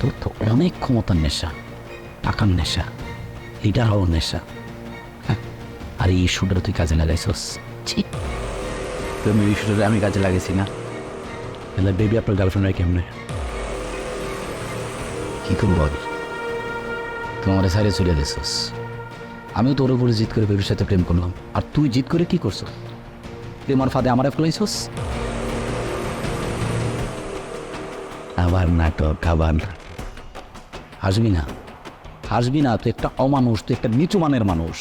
তোর তো অনেক ক্ষমতার নেশা, টাকার নেশা, লিডার হওয়ার নেশা। আর এই ইস্যুটা তুই কাজে লাগাইছস। প্রেমের ইস্যুটা আমি কাজে লাগাইছি না, তাহলে বেবি আপনার গার্লফ্রেন্ড হয় কেমনে? কি করবো বল? তোমার সাইডে চলে দিছস, আমিও তোর উপরে জিদ করে বেবির সাথে প্রেম করলাম, আর তুই জিদ করে কি করছো? প্রেমার ফাঁদে আমার ফেলাইছস। আবার নাটক, আবার হাসবি না, হাসবি না। তুই একটা অমানুষ, তুই একটা নিচু মানের মানুষ।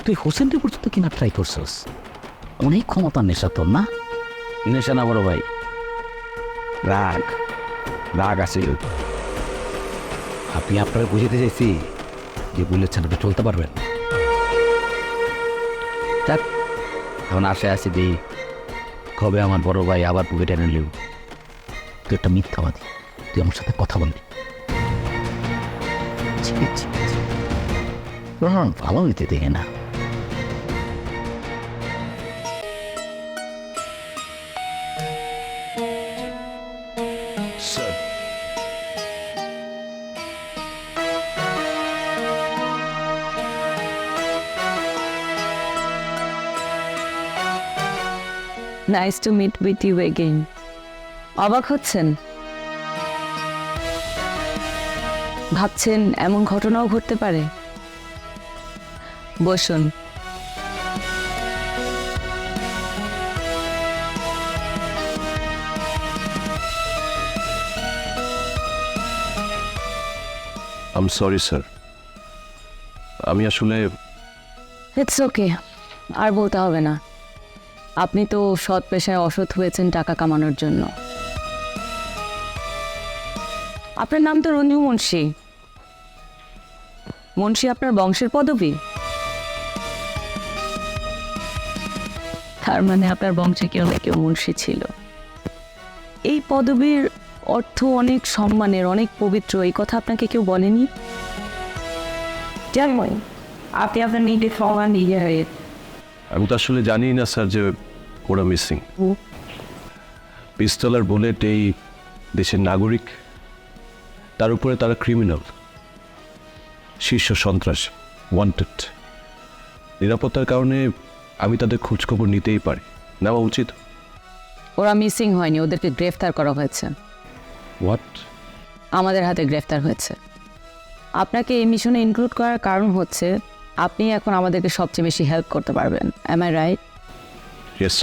তুই হোসেনকে পর্যন্ত কিনা ট্রাই করছস। অনেক ক্ষমতার নেশা তোর, না? নেশা না বড় ভাই, রাগ, রাগ আছে। আপনি আপনারা বুঝাতে চাইছি যে বুলেট ছাড়া চলতে পারবেন। যাক, এখন আসে আসি দিই কবে আমার বড় ভাই আবার বুকে টেনে নিলেও। তুই একটা মিথ্যাবাদী, তুই আমার সাথে কথা বলবি। ভালো হইতে দেখে না। Nice to meet with you again. অবাক হচ্ছেন? ভাবছেন এমন ঘটনাও ঘটতে পারে? বসুন। আই এম সরি স্যার, আমি আসলে ইটস ওকে, আর বলতে হবে না। আপনি তো সৎ পেশায় অসৎ হয়েছেন টাকা কামানোর জন্য। আপনার নাম তো রঞ্জু মুন্সি। মুন্সি আপনার বংশের পদবী? তার মানে আপনার বংশে কেউ না কেউ মুন্সি ছিল। এই পদবীর অর্থ অনেক সম্মানের, অনেক পবিত্র। এই কথা আপনাকে কেউ বলেনি? জানময়, আপনি আপনার নিজের সম্মান নিজে হয়ে। আমি তো আসলে জানি না স্যার যে ওরা মিসিং। পিস্তল আর বুলেট এই দেশের নাগরিক, তার উপরে তারা ক্রিমিনাল, শীর্ষ সন্ত্রাস, ওয়ান্টেড। নিরাপত্তার কারণে আমি তাদের খোঁজখবর নিতেই পারি, নেওয়া উচিত। ওরা মিসিং হয়নি, ওদেরকে গ্রেফতার করা হয়েছে। হোয়াট? আমাদের হাতে গ্রেফতার হয়েছে। আপনাকে এই মিশনে ইনক্লুড করার কারণ হচ্ছে আপনি এখন আমাদেরকে সবচেয়ে বেশি হেল্প করতে পারবেন। Am I right? ইয়েস।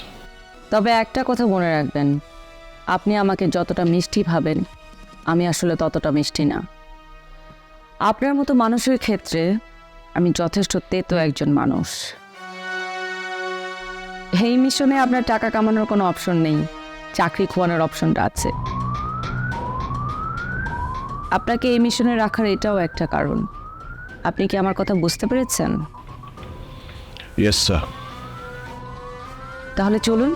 তবে একটা কথা মনে রাখবেন, আপনি আমাকে যতটা মিষ্টি ভাবেন আমি আসলে ততটা মিষ্টি না। আপনার মতো মানুষের ক্ষেত্রে আমি যথেষ্ট তেতো একজন মানুষ। এই মিশনে আপনার টাকা কামানোর কোনো অপশন নেই, চাকরি খোয়ানোর অপশনটা আছে। আপনাকে এই মিশনে রাখার এটাও একটা কারণ। আপনি কি আমার কথা বুঝতে পেরেছেন? Yes sir. তাহলে চলুন।